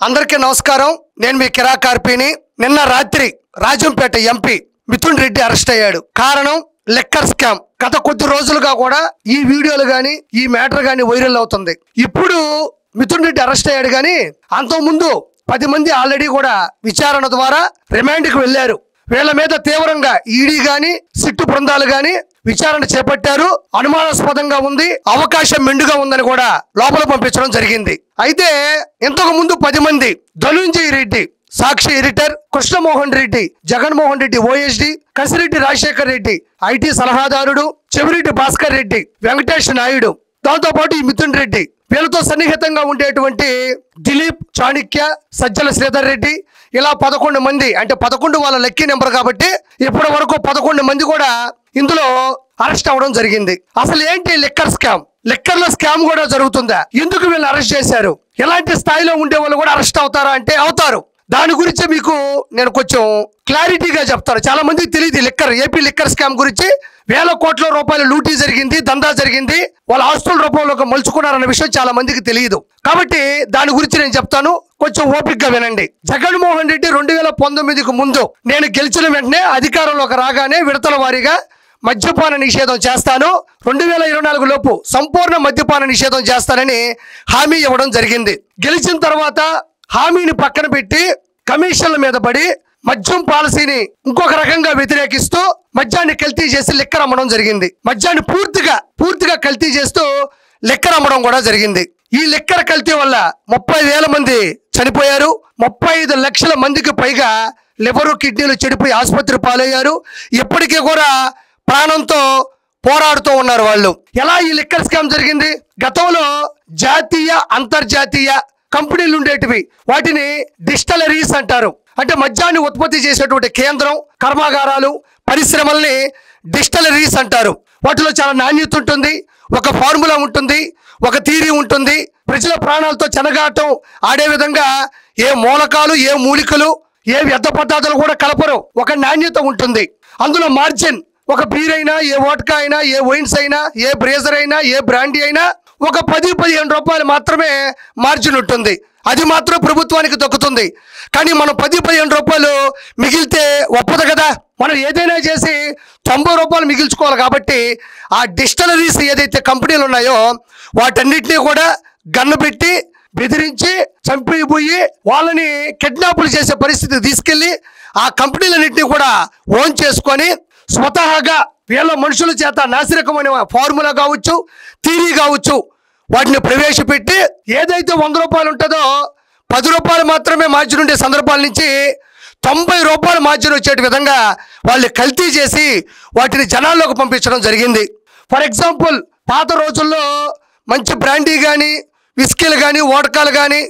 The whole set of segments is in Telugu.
అందరికీ నమస్కారం. నేను మీ కిరా కార్పీని. నిన్న రాత్రి రాజంపేట ఎంపీ మిథున్ రెడ్డి అరెస్ట్ అయ్యాడు. కారణం లిక్కర్ స్కామ్. గత కొద్ది రోజులుగా కూడా ఈ వీడియోలు గాని ఈ మ్యాటర్ గాని వైరల్ అవుతుంది. ఇప్పుడు మిథున్ రెడ్డి అరెస్ట్ అయ్యాడు గాని అంతకుముందు 10 మంది ఆల్రెడీ కూడా విచారణ ద్వారా రిమాండ్కి వెళ్లారు. వీళ్ళ మీద తీవ్రంగా ఈడీ గాని సిట్టు బృందాలు గాని విచారణ చేపట్టారు. అనుమానాస్పదంగా ఉంది, అవకాశం మెండుగా ఉందని కూడా లోపల పంపించడం జరిగింది. అయితే ఇంతకు ముందు 10 మంది Dhananjaya Reddy Sakshi editor, Krishnamohan Reddy Jaganmohan Reddy OSD, Kasireddy Rajasekhar Reddy IT సలహాదారుడు, చెవిరెడ్డి భాస్కర్ రెడ్డి, వెంకటేష్ నాయుడు, దాంతో పాటు ఈ మిథున్ రెడ్డి, వీళ్ళతో సన్నిహితంగా ఉండేటువంటి దిలీప్, చాణిక్య, సజ్జల శ్రీధర్ రెడ్డి, ఇలా 11 మంది, అంటే 11 వాళ్ళ లక్కీ నెంబర్ కాబట్టి ఇప్పటి వరకు 11 మంది కూడా ఇందులో అరెస్ట్ అవ్వడం జరిగింది. అసలు ఏంటి లిక్కర్ స్కామ్? లిక్కర్ల స్కామ్ కూడా జరుగుతుందా? ఎందుకు వీళ్ళు అరెస్ట్ చేశారు? ఎలాంటి స్థాయిలో ఉండే వాళ్ళు కూడా అరెస్ట్ అవుతారా అంటే అవుతారు. దాని గురించి మీకు నేను కొంచెం క్లారిటీగా చెప్తాను. చాలా మందికి తెలియదు ఏపీ లిక్కర్ స్కామ్ గురించి. వేల కోట్ల రూపాయల లూటీ జరిగింది, దందా జరిగింది, వాళ్ళ ఆస్తుల రూపంలో మలుచుకున్నారన్న విషయం చాలా మందికి తెలియదు. కాబట్టి దాని గురించి నేను చెప్తాను, కొంచెం ఓపికగా వినండి. జగన్మోహన్ రెడ్డి 2019కు ముందు నేను గెలిచిన వెంటనే అధికారంలోకి రాగానే విడతల వారీగా మద్యపాన నిషేధం చేస్తాను, 2024 లోపు సంపూర్ణ మద్యపాన నిషేధం చేస్తానని హామీ ఇవ్వడం జరిగింది. గెలిచిన తర్వాత హామీని పక్కన పెట్టి కమిషన్ల మీద పడి మద్యం పాలసీని ఇంకొక రకంగా వ్యతిరేకిస్తూ మద్యాన్ని కల్తీ చేసి లిక్కర్ అమ్మడం జరిగింది. మద్యాన్ని పూర్తిగా కల్తీ చేస్తూ లిక్కర్ అమ్మడం కూడా జరిగింది. ఈ లిక్కర్ కల్తీ వల్ల 30,000 మంది చనిపోయారు. 35 లక్షల మందికి పైగా లివరు, కిడ్నీలు చెడిపోయి ఆసుపత్రి పాలయ్యారు. ఇప్పటికీ కూడా ప్రాణంతో పోరాడుతూ ఉన్నారు వాళ్ళు. ఎలా ఈ లిక్కర్ స్కామ్ జరిగింది? గతంలో జాతీయ, అంతర్జాతీయ కంపెనీలు ఉండేటివి, వాటిని డిస్టిలరీస్ అంటారు. అంటే మద్యాన్ని ఉత్పత్తి చేసేటువంటి కేంద్రం, కర్మాగారాలు, పరిశ్రమల్ని డిస్టిలరీస్ అంటారు. వాటిలో చాలా నాణ్యత ఉంటుంది, ఒక ఫార్ములా ఉంటుంది, ఒక థియరీ ఉంటుంది. ప్రజల ప్రాణాలతో చెనగాటం ఆడే విధంగా ఏ మూలకాలు, ఏ మూలికలు, ఏ వ్యర్థ పదార్థాలు కూడా కలపరు. ఒక నాణ్యత ఉంటుంది. అందులో మార్జిన్, ఒక బీర్ అయినా, ఏ వోడ్కా అయినా, ఏ వైన్స్ అయినా, ఏ బ్రేజర్ అయినా, ఏ బ్రాండీ అయినా ఒక 10-15 రూపాయలు మాత్రమే మార్జిన్ ఉంటుంది. అది మాత్రం ప్రభుత్వానికి దక్కుతుంది. కానీ మనం 10-15 రూపాయలు మిగిలితే ఒప్పదు కదా. మనం ఏదైనా చేసి 90 రూపాయలు మిగిల్చుకోవాలి. కాబట్టి ఆ డిస్టిలరీస్ ఏదైతే కంపెనీలు ఉన్నాయో వాటన్నిటినీ కూడా గన్ను పెట్టి బెదిరించి చంపిపోయి వాళ్ళని కిడ్నాపులు చేసే పరిస్థితికి తీసుకెళ్లి ఆ కంపెనీలన్నింటినీ కూడా ఓన్ చేసుకొని స్వతహాగా వీళ్ళ మనుషుల చేత నాసిరకమైన ఫార్ములా కావచ్చు, థియరీ కావచ్చు, వాటిని ప్రవేశపెట్టి ఏదైతే 100 రూపాయలు ఉంటుందో 10 రూపాయలు మాత్రమే మార్జిన్ ఉండే సందర్భాల నుంచి 90 రూపాయల మార్జిన్ వచ్చే విధంగా వాళ్ళు కల్తీ చేసి వాటిని జనాల్లోకి పంపించడం జరిగింది. ఫర్ ఎగ్జాంపుల్, పాత రోజుల్లో మంచి బ్రాండీ కానీ, విస్కీలు కానీ, వోడ్కాలు కానీ,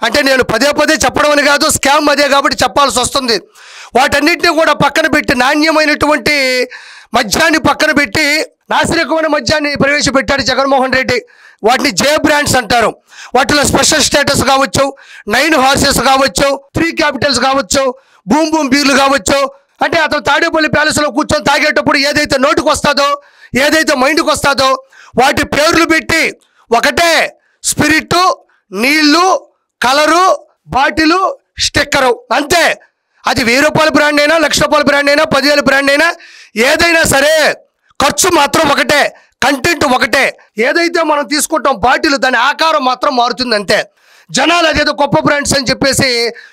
అంటే నేను పదే చెప్పడం అని కాదు, స్కామ్ అదే కాబట్టి చెప్పాల్సి వస్తుంది. వాటన్నిటిని కూడా పక్కన పెట్టి నాణ్యమైనటువంటి మద్యాన్ని పక్కన పెట్టి నాసిరకమైన మద్యాన్ని ప్రవేశపెట్టాడు జగన్మోహన్ రెడ్డి. వాటిని జే బ్రాండ్స్ అంటారు. వాటిలో స్పెషల్ స్టేటస్ కావచ్చు, 9 హార్సెస్ కావచ్చు, 3 క్యాపిటల్స్ కావచ్చు, బూమ్ బీర్లు కావచ్చు. అంటే అతను తాడేపల్లి ప్యాలెస్లో కూర్చొని తాగేటప్పుడు ఏదైతే నోటుకు వస్తుందో, ఏదైతే మైండ్కి వస్తుందో వాటి పేర్లు పెట్టి ఒకటే స్పిరిట్, నీళ్లు, కలరు, బాటిలు, స్టిక్కరు, అంతే. అది 1000 రూపాయల బ్రాండ్ అయినా, 1,00,000 రూపాయల బ్రాండ్ అయినా, 10,000 బ్రాండ్ అయినా, ఏదైనా సరే ఖర్చు మాత్రం ఒకటే, కంటెంట్ ఒకటే. ఏదైతే మనం తీసుకుంటాం బాటిల్, దాని ఆకారం మాత్రం మారుతుంది అంతే. జనాలు అదేదో గొప్ప బ్రాండ్స్ అని చెప్పేసి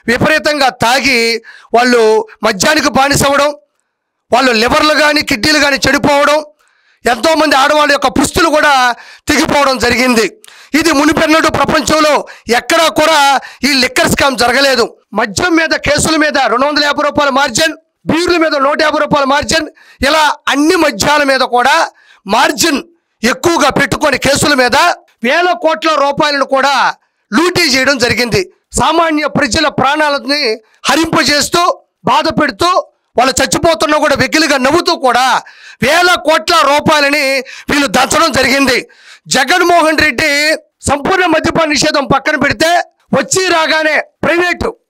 విపరీతంగా తాగి వాళ్ళు మద్యానికి బానిసవ్వడం, వాళ్ళు లివర్లు కానీ కిడ్నీలు కానీ చెడిపోవడం, ఎంతోమంది ఆడవాళ్ళ యొక్క పుస్తులు కూడా తెగిపోవడం జరిగింది. ఇది మునిపెన్నడూ ప్రపంచంలో ఎక్కడా కూడా ఈ లిక్కర్ స్కామ్ జరగలేదు. మద్యం మీద కేసుల మీద 250 రూపాయల మార్జిన్, బీర్ల మీద 150 రూపాయల మార్జిన్, ఇలా అన్ని మద్యాల మీద కూడా మార్జిన్ ఎక్కువగా పెట్టుకొని కేసుల మీద వేల కోట్ల రూపాయలను కూడా లూటీ చేయడం జరిగింది. సామాన్య ప్రజల ప్రాణాలని హరింపజేస్తూ, బాధ పెడుతూ, వాళ్ళు చచ్చిపోతున్నా కూడా వెకిలిగా నవ్వుతూ కూడా వేల కోట్ల రూపాయలని వీళ్ళు దంచడం జరిగింది. జగన్మోహన్ రెడ్డి సంపూర్ణ మద్యపాన నిషేధం పక్కన పెడితే వచ్చి రాగానే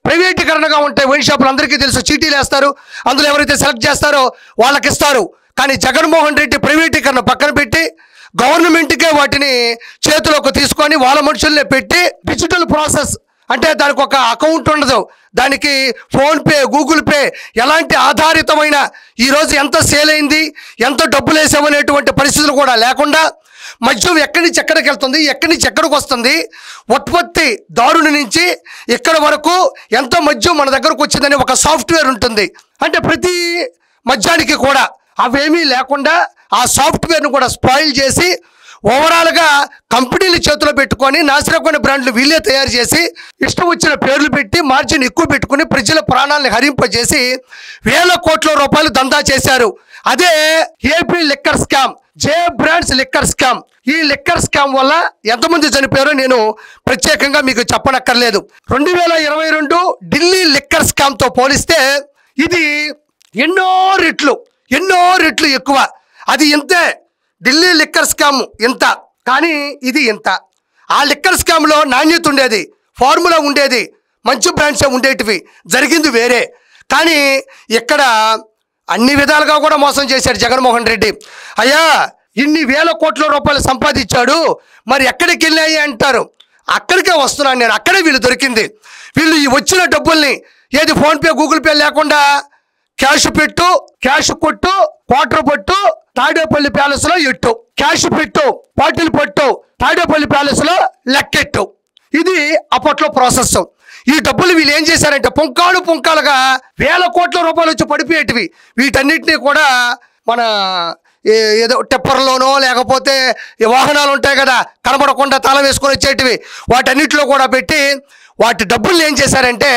ప్రైవేటీకరణగా ఉంటాయి వైన్ షాపులు, అందరికీ తెలుసు. చీటీలు వేస్తారు, అందులో ఎవరైతే సెలెక్ట్ చేస్తారో వాళ్ళకి ఇస్తారు. కానీ జగన్మోహన్ రెడ్డి ప్రైవేటీకరణ పక్కన పెట్టి గవర్నమెంట్కే వాటిని చేతిలోకి తీసుకొని వాళ్ళ మనుషుల్నే పెట్టి డిజిటల్ ప్రాసెస్ అంటే దానికి ఒక అకౌంట్ ఉండదు, దానికి ఫోన్పే, గూగుల్ పే ఎలాంటి ఆధారితమైన ఈరోజు ఎంత సేల్ అయింది, ఎంత డబ్బులు వేసామనేటువంటి పరిస్థితులు కూడా లేకుండా మద్యం ఎక్కడి నుంచి ఎక్కడికి వెళ్తుంది, ఎక్కడి నుంచి ఎక్కడికి వస్తుంది, ఉత్పత్తి దారుని నుంచి ఇక్కడ వరకు ఎంత మద్యం మన దగ్గరకు వచ్చిందని ఒక సాఫ్ట్వేర్ ఉంటుంది. అంటే ప్రతి మద్యానికి కూడా అవేమీ లేకుండా ఆ సాఫ్ట్వేర్ను కూడా స్పాయిల్ చేసి ఓవరాల్గా కంపెనీలు చేతిలో పెట్టుకొని నాసిరకమైన బ్రాండ్లు వీళ్ళే తయారు చేసి ఇష్టం వచ్చిన పేర్లు పెట్టి మార్జిన్ ఎక్కువ పెట్టుకుని ప్రజల ప్రాణాలను హరింపజేసి వేల కోట్ల రూపాయలు దందా చేశారు. అదే ఏపీ లిక్కర్ స్కామ్, జే బ్రాండ్స్ లిక్కర్ స్కామ్. ఈ లిక్కర్ స్కామ్ వల్ల ఎంతమంది చనిపోయారో నేను ప్రత్యేకంగా మీకు చెప్పనక్కర్లేదు. 2022 ఢిల్లీ లిక్కర్ స్కామ్తో పోలిస్తే ఇది ఎన్నో రెట్లు ఎక్కువ. అది ఇంతే, ఢిల్లీ లిక్కర్ స్కామ్ ఇంత, కానీ ఇది ఇంత. ఆ లిక్కర్ స్కామ్లో నాణ్యత ఉండేది, ఫార్ములా ఉండేది, మంచి బ్రాండ్సే ఉండేటివి, జరిగింది వేరే. కానీ ఇక్కడ అన్ని విధాలుగా కూడా మోసం చేశాడు జగన్మోహన్ రెడ్డి. అయ్యా ఇన్ని వేల కోట్ల రూపాయలు సంపాదించాడు, మరి ఎక్కడికి వెళ్ళాయి అంటారు. అక్కడికే వస్తున్నాను నేను, అక్కడే వీళ్ళు దొరికింది. వీళ్ళు ఈ వచ్చిన డబ్బుల్ని ఏది ఫోన్పే, గూగుల్ పే లేకుండా క్యాష్ పెట్టు, క్యాష్ కొట్టు, క్వార్టర్ పట్టు, తాడేపల్లి ప్యాలెస్ లో ఎట్టు, క్యాష్ పెట్టు, బాటిల్ పట్టు, తాడేపల్లి ప్యాలెస్ లో లెక్కెట్టు. ఇది అప్పట్లో ప్రాసెస్. ఈ డబ్బులు వీళ్ళు ఏం చేశారంటే పుంకాలుగా వేల కోట్ల రూపాయలు వచ్చి పడిపోయేటివి. వీటన్నిటినీ కూడా మన ఏదో టెప్పర్లోనో లేకపోతే వాహనాలు ఉంటాయి కదా కనబడకుండా తాళం వేసుకొని వచ్చేటివి, వాటన్నిటిలో కూడా పెట్టి వాటి డబ్బులు ఏం చేశారంటే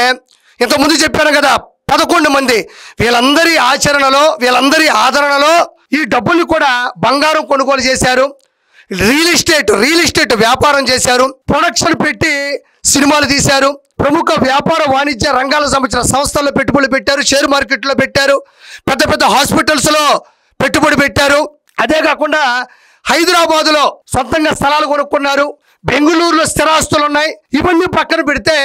ఇంతకుముందు చెప్పాను కదా 11 మంది, వీళ్ళందరి ఆచరణలో, వీళ్ళందరి ఆదరణలో ఈ డబ్బుల్ని కూడా బంగారం కొనుగోలు చేశారు, రియల్ ఎస్టేట్ వ్యాపారం చేశారు, ప్రొడక్షన్ పెట్టి సినిమాలు తీశారు, ప్రముఖ వ్యాపార వాణిజ్య రంగాలకు సంబంధించిన సంస్థల్లో పెట్టుబడులు పెట్టారు, షేర్ మార్కెట్లో పెట్టారు, పెద్ద హాస్పిటల్స్లో పెట్టుబడి పెట్టారు. అదే కాకుండా హైదరాబాదులో సొంతంగా స్థలాలు కొనుక్కున్నారు, బెంగళూరులో స్థిరాస్తులు ఉన్నాయి. ఇవన్నీ పక్కన పెడితే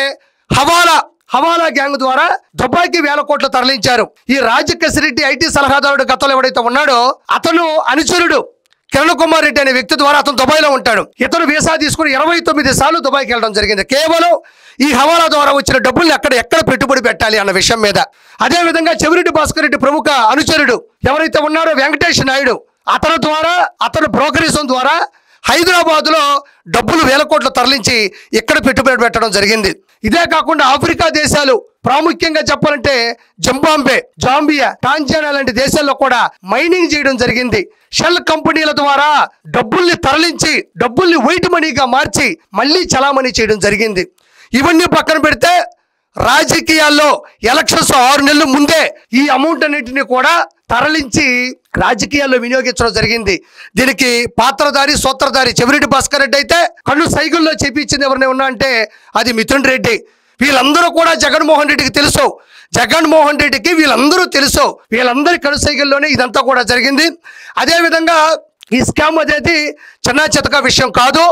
హవాలా గ్యాంగ్ ద్వారా దుబాయ్కి వేల కోట్లు తరలించారు. ఈ రాజకేశ్ రెడ్డి ఐటీ సలహాదారుడు గతంలో ఎవడైతే ఉన్నాడో అతను అనుచరుడు కిరణ్ కుమార్ రెడ్డి అనే వ్యక్తి ద్వారా అతను దుబాయ్లో ఉంటాడు. ఇతను వీసా తీసుకుని 29 సార్లు దుబాయ్కి వెళ్ళడం జరిగింది, కేవలం ఈ హవాలా ద్వారా వచ్చిన డబ్బుల్ని ఎక్కడ పెట్టుబడి పెట్టాలి అన్న విషయం మీద. అదేవిధంగా చెవిరెడ్డి భాస్కర్ రెడ్డి ప్రముఖ అనుచరుడు ఎవరైతే ఉన్నారో వెంకటేష్ నాయుడు, అతను బ్రోకరిజం ద్వారా హైదరాబాద్లో డబ్బులు వేల కోట్లు తరలించి ఇక్కడ పెట్టుబడి పెట్టడం జరిగింది. ఇదే కాకుండా ఆఫ్రికా దేశాలు, ప్రాముఖ్యంగా చెప్పాలంటే జాంబియా, టాంజానియా లాంటి దేశాల్లో కూడా మైనింగ్ చేయడం జరిగింది. షెల్ కంపెనీల ద్వారా డబ్బుల్ని తరలించి డబ్బుల్ని వైట్ మనీగా మార్చి మళ్ళీ చలామణి చేయడం జరిగింది. ఇవన్నీ పక్కన పెడితే రాజకీయాల్లో ఎలక్షన్స్ 6 నెలల ముందే ఈ అమౌంట్ అన్నింటినీ కూడా తరలించి రాజకీయాల్లో వినియోగించడం జరిగింది. దీనికి సూత్రధారి చెవిరెడ్డి భాస్కర్ రెడ్డి అయితే కళ్ళు సైకిల్లో చేపించింది ఎవరైనా ఉన్నా అంటే అది మిథున్ రెడ్డి. వీళ్ళందరూ కూడా జగన్మోహన్ రెడ్డికి తెలుసు, జగన్మోహన్ రెడ్డికి వీళ్ళందరూ తెలుసు. వీళ్ళందరి కళ్ళు సైకిల్లోనే ఇదంతా కూడా జరిగింది. అదేవిధంగా ఈ స్కామ్ అనేది చిన్న చితక విషయం కాదు.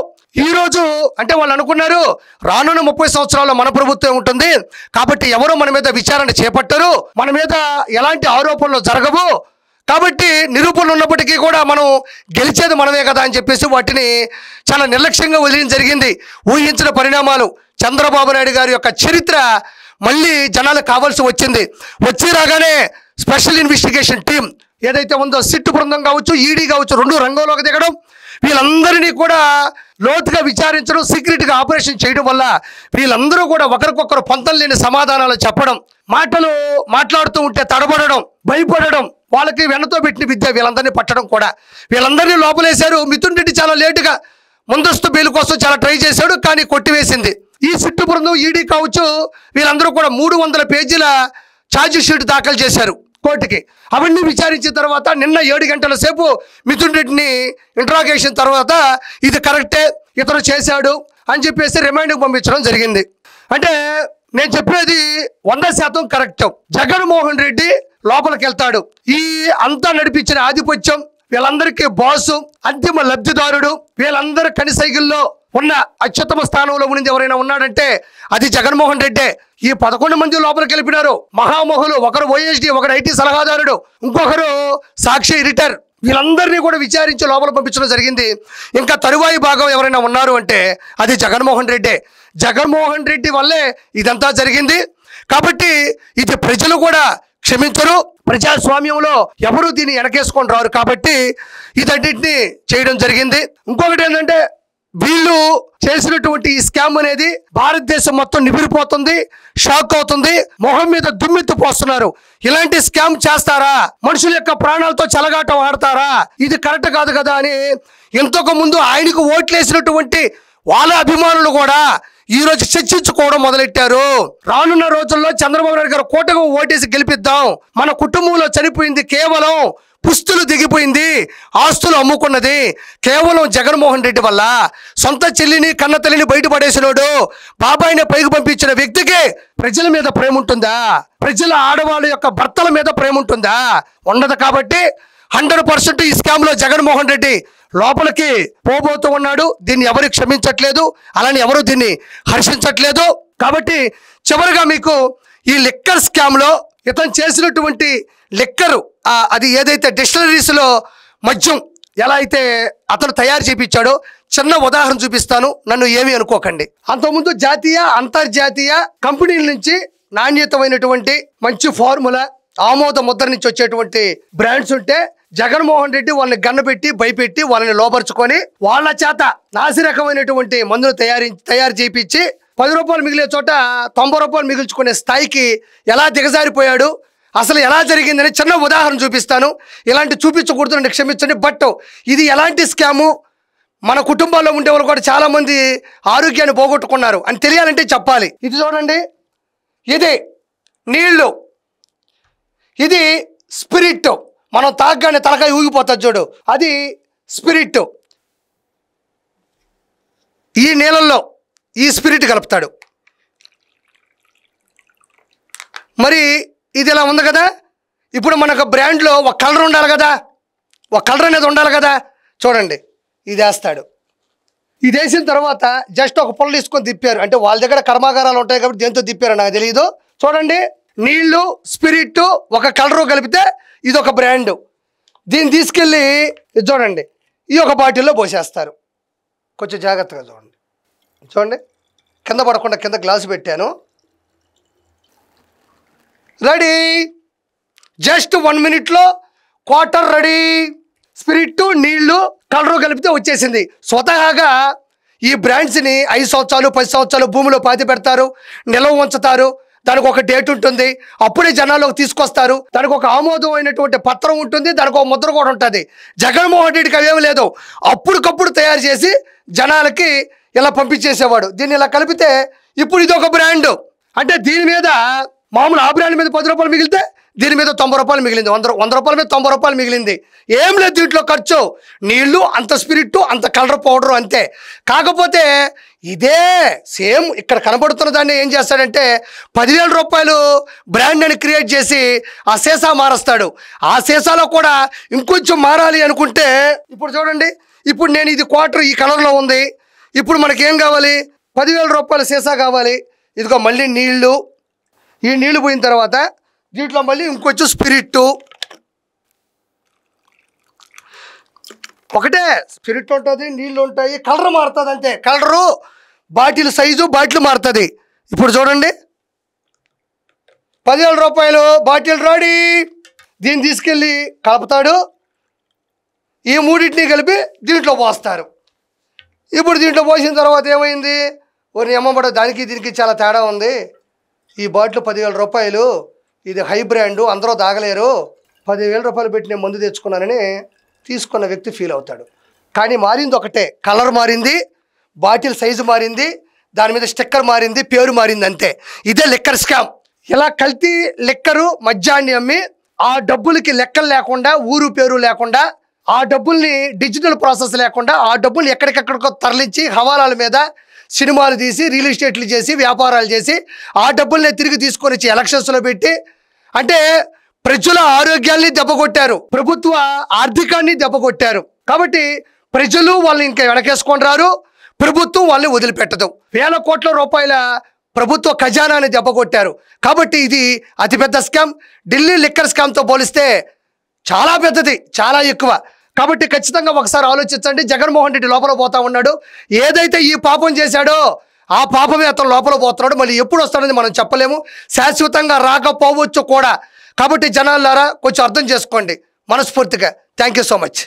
ఈరోజు అంటే వాళ్ళు అనుకున్నారు రానున్న 30 సంవత్సరాల్లో మన ప్రభుత్వం ఉంటుంది కాబట్టి ఎవరు మన మీద విచారణ చేపట్టరు, మన మీద ఎలాంటి ఆరోపణలు జరగవు, కాబట్టి నిరూపణలు ఉన్నప్పటికీ కూడా మనం గెలిచేది మనమే కదా అని చెప్పేసి వాటిని చాలా నిర్లక్ష్యంగా వదిలించడం జరిగింది. ఊహించిన పరిణామాలు. చంద్రబాబు నాయుడు గారి యొక్క చరిత్ర మళ్ళీ జనాలకు కావాల్సి వచ్చింది. వచ్చి రాగానే స్పెషల్ ఇన్వెస్టిగేషన్ టీం ఏదైతే ఉందో సిట్ బృందం కావచ్చు, ఈడీ కావచ్చు, 2 రంగంలోకి దిగడం, వీళ్ళందరినీ కూడా లోతుగా విచారించడం, సీక్రెట్గా ఆపరేషన్ చేయడం వల్ల వీళ్ళందరూ కూడా ఒకరికొకరు పొంతం లేని సమాధానాలు చెప్పడం, మాట్లాడుతూ ఉంటే తడబడడం, భయపడడం, వాళ్ళకి వెన్నతో పెట్టిన విద్య వీళ్ళందరినీ పట్టడం కూడా. వీళ్ళందరినీ లోపలేశారు. మిథున్ రెడ్డి చాలా లేటుగా ముందస్తు బెయిల్ కోసం చాలా ట్రై చేశాడు, కానీ కొట్టివేసింది ఈ సిట్టు బృందం. ఈడీ కావచ్చు, వీళ్ళందరూ కూడా 300 పేజీల ఛార్జ్ షీట్ దాఖలు చేశారు కోర్టుకి. అవన్నీ విచారించిన తర్వాత నిన్న 7 గంటల సేపు మిథున్ రెడ్డిని ఇంట్రాగేషన్ తర్వాత ఇది కరెక్టే, ఇతను చేశాడు అని చెప్పేసి రిమాండ్కి పంపించడం జరిగింది. అంటే నేను చెప్పేది 100% కరెక్ట్. జగన్మోహన్ రెడ్డి లోపలికి వెళ్తాడు. ఈ అంతా నడిపించిన ఆధిపత్యం, వీళ్ళందరికీ బాసు, అంతిమ లబ్ధిదారుడు, వీళ్ళందరి కనిసైకిల్లో ఉన్న అత్యుత్తమ స్థానంలో ఉన్నది ఎవరైనా ఉన్నాడంటే అది జగన్మోహన్ రెడ్డే. ఈ 11 మంది లోపలికి వెళ్ళిపోయినారు మహామహులు. ఒకరు ఓఎస్డి, ఒకరు ఐటీ సలహాదారుడు, ఇంకొకరు సాక్షి ఎడిటర్. వీళ్ళందరినీ కూడా విచారించి లోపల పంపించడం జరిగింది. ఇంకా తరువాయి భాగం ఎవరైనా ఉన్నారు అంటే అది జగన్మోహన్ రెడ్డే. జగన్మోహన్ రెడ్డి వల్లే ఇదంతా జరిగింది. కాబట్టి ఇది ప్రజలు కూడా క్షమించరు. ప్రజాస్వామ్యంలో ఎవరు దీన్ని వెనకేసుకొని రారు. కాబట్టి ఇదన్నింటినీ చేయడం జరిగింది. ఇంకొకటి ఏంటంటే, వీళ్ళు చేసినటువంటి ఈ స్కామ్ అనేది భారతదేశం మొత్తం నివిరిపోతుంది, షాక్ అవుతుంది, మొహం మీద దుమ్మెత్తి పోస్తున్నారు. ఇలాంటి స్కామ్ చేస్తారా? మనుషుల యొక్క ప్రాణాలతో చెలగాటం ఆడతారా? ఇది కరెక్ట్ కాదు కదా అని ఇంతకు ముందు ఆయనకు ఓట్లేసినటువంటి వాళ్ళ అభిమానులు కూడా ఈ రోజు చర్చించుకోవడం మొదలెట్టారు. రానున్న రోజుల్లో చంద్రబాబు నాయుడు గారు కూటమి ఓటేసి గెలిపిద్దాం, మన కుటుంబంలో చనిపోయింది కేవలం పుస్తులు దిగిపోయింది, ఆస్తులు అమ్ముకున్నది కేవలం జగన్మోహన్ రెడ్డి వల్ల. సొంత చెల్లిని కన్న తల్లిని బయటపడేసినోడు, బాబాయిని పైకి పంపించిన వ్యక్తికి ప్రజల మీద ప్రేమ ఉంటుందా? ప్రజల ఆడవాళ్ళ యొక్క భర్తల మీద ప్రేమ ఉంటుందా? ఉండదు. కాబట్టి 100% ఈ స్కామ్ లో జగన్మోహన్ రెడ్డి లోపలికి పోబోతూ ఉన్నాడు. దీన్ని ఎవరు క్షమించట్లేదు, అలానే ఎవరు దీన్ని హర్షించట్లేదు. కాబట్టి చివరిగా మీకు ఈ లిక్కర్ స్కామ్ లో ఇతను చేసినటువంటి లిక్కరు, అది ఏదైతే డిస్టిలరీస్ లో మద్యం ఎలా అయితే అతను తయారు చేయించాడో చిన్న ఉదాహరణ చూపిస్తాను, నన్ను ఏమీ అనుకోకండి. అంతకుముందు జాతీయ అంతర్జాతీయ కంపెనీల నుంచి నాణ్యతమైనటువంటి మంచి ఫార్ములా ఆమోద ముద్ర నుంచి వచ్చేటువంటి బ్రాండ్స్ ఉంటే జగన్మోహన్ రెడ్డి వాళ్ళని గన్నపెట్టి భయపెట్టి వాళ్ళని లోపరుచుకొని వాళ్ళ చేత నాసిరకమైనటువంటి మందులు తయారు చేయించి 10 రూపాయలు మిగిలే చోట 90 రూపాయలు మిగిల్చుకునే స్థాయికి ఎలా దిగజారిపోయాడు, అసలు ఎలా జరిగిందని చిన్న ఉదాహరణ చూపిస్తాను. ఇలాంటి చూపించకూడదు, క్షమించండి. బట్ ఇది ఎలాంటి స్కాము, మన కుటుంబాల్లో ఉండే వాళ్ళు కూడా చాలా మంది ఆరోగ్యాన్ని పోగొట్టుకున్నారు అని తెలియాలంటే చెప్పాలి. ఇది చూడండి, ఇది నీళ్లు, ఇది స్పిరిట్. మనం తాగగానే తలకాయ ఊగిపోతుంది చూడు, అది స్పిరిట్. ఈ నీళ్ళల్లో ఈ స్పిరిట్ కలుపుతాడు. మరి ఇది ఇలా ఉంది కదా, ఇప్పుడు మనకు బ్రాండ్లో ఒక కలర్ ఉండాలి కదా, ఒక కలర్ అనేది ఉండాలి కదా. చూడండి, ఇది వేస్తాడు. ఇది వేసిన తర్వాత జస్ట్ ఒక పొల్ల తీసుకొని తిప్పారు. అంటే వాళ్ళ దగ్గర కర్మాగారాలు ఉంటాయి కాబట్టి దేంతో తిప్పారో నాకు తెలియదు. చూడండి, నీళ్లు స్పిరిట్ ఒక కలరు కలిపితే ఇది ఒక బ్రాండ్. దీన్ని తీసుకెళ్ళి చూడండి ఈ ఒక బాటిల్లో పోసేస్తారు. కొంచెం జాగ్రత్తగా చూడండి. చూడండి, కింద పడకుండా కింద గ్లాసు పెట్టాను. రెడీ, జస్ట్ 1 మినిట్లో క్వార్టర్ రెడీ. స్పిరిట్ నీళ్లు కలరు కలిపితే వచ్చేసింది. స్వతహాగా ఈ బ్రాండ్స్ని 5 సంవత్సరాలు 10 సంవత్సరాలు భూమిలో పాతి పెడతారు, నిల్వ ఉంచుతారు. దానికి ఒక డేట్ ఉంటుంది, అప్పుడే జనాల్లోకి తీసుకొస్తారు. దానికి ఒక ఆమోదం అయినటువంటి పత్రం ఉంటుంది, దానికి ఒక ముద్ర కూడా ఉంటుంది. జగన్మోహన్ రెడ్డికి అవేమి లేదు, అప్పటికప్పుడు తయారు చేసి జనాలకి ఇలా పంపించేసేవాడు. దీన్ని ఇలా కలిపితే ఇప్పుడు ఇది ఒక బ్రాండ్. అంటే దీని మీద మామూలు ఆ బ్రాండ్ మీద 10 రూపాయలు మిగిలితే దీని మీద 90 రూపాయలు మిగిలింది. 100 రూపాయల మీద 90 రూపాయలు మిగిలింది. ఏం లేదు దీంట్లో ఖర్చు, నీళ్లు అంత స్పిరిట్ అంత కలర్ పౌడరు అంతే. కాకపోతే ఇదే సేమ్ ఇక్కడ కనబడుతున్న దాన్ని ఏం చేస్తాడంటే 10,000 రూపాయలు బ్రాండ్ అని క్రియేట్ చేసి ఆ సీసా మారుస్తాడు. ఆ సీసాలో కూడా ఇంకొంచెం మారాలి అనుకుంటే ఇప్పుడు చూడండి, ఇప్పుడు నేను ఇది క్వార్టర్ ఈ కలర్లో ఉంది. ఇప్పుడు మనకేం కావాలి, 10,000 రూపాయల సీసా కావాలి. ఇదిగో మళ్ళీ నీళ్లు, ఈ నీళ్లు పోయిన తర్వాత దీంట్లో మళ్ళీ ఇంకొంచెం స్పిరిట్. ఒకటే స్పిరిట్ ఉంటుంది, నీళ్ళు ఉంటాయి, కలర్ మారుతుంది అంతే. కలరు బాటిల్ సైజు బాటిల్ మారుతుంది. ఇప్పుడు చూడండి, 10,000 రూపాయలు బాటిల్ రెడీ. దీన్ని తీసుకెళ్ళి కలుపుతాడు. ఈ మూడింటిని కలిపి దీంట్లో పోస్తారు. ఇప్పుడు దీంట్లో పోసిన తర్వాత ఏమైంది, ఓరి అమ్మబడ దానికి దీనికి చాలా తేడా ఉంది. ఈ బాటిల్ 10,000 రూపాయలు, ఇది హై బ్రాండు, అందరూ తాగలేరు. 10,000 రూపాయలు పెట్టి నేను మందు తెచ్చుకున్నానని తీసుకున్న వ్యక్తి ఫీల్ అవుతాడు. కానీ మారింది ఒకటే, కలర్ మారింది, బాటిల్ సైజు మారింది, దాని మీద స్టిక్కర్ మారింది, పేరు మారింది అంతే. ఇదే లిక్కర్ స్కామ్. ఇలా కల్తీ లిక్కరు మద్యాన్ని అమ్మి ఆ డబ్బులకి లెక్కలు లేకుండా, ఊరు పేరు లేకుండా, ఆ డబ్బుల్ని డిజిటల్ ప్రాసెస్ లేకుండా ఆ డబ్బుల్ని ఎక్కడికెక్కడికో తరలించి హవాలాల మీద సినిమాలు తీసి రియల్ ఎస్టేట్లు చేసి వ్యాపారాలు చేసి ఆ డబ్బుల్ని తిరిగి తీసుకొని వచ్చి ఎలక్షన్స్లో పెట్టి, అంటే ప్రజల ఆరోగ్యాన్ని దెబ్బకొట్టారు, ప్రభుత్వ ఆర్థికాన్ని దెబ్బకొట్టారు. కాబట్టి ప్రజలు వాళ్ళని ఇంకా వెనకేసుకొని రారు, ప్రభుత్వం వాళ్ళని వదిలిపెట్టదు. వేల కోట్ల రూపాయల ప్రభుత్వ ఖజానాన్ని దెబ్బకొట్టారు. కాబట్టి ఇది అతిపెద్ద స్కామ్. ఢిల్లీ లిక్కర్ స్కామ్తో పోలిస్తే చాలా పెద్దది, చాలా ఎక్కువ. కాబట్టి ఖచ్చితంగా ఒకసారి ఆలోచించండి. జగన్మోహన్ రెడ్డి లోపల పోతా ఉన్నాడు. ఏదైతే ఈ పాపం చేశాడో ఆ పాపమే అతను లోపల పోతున్నాడు. మళ్ళీ ఎప్పుడు వస్తాడని మనం చెప్పలేము, శాశ్వతంగా రాకపోవచ్చు కూడా. కాబట్టి జనాలారా కొంచెం అర్థం చేసుకోండి మనస్ఫూర్తిగా. Thank you so much.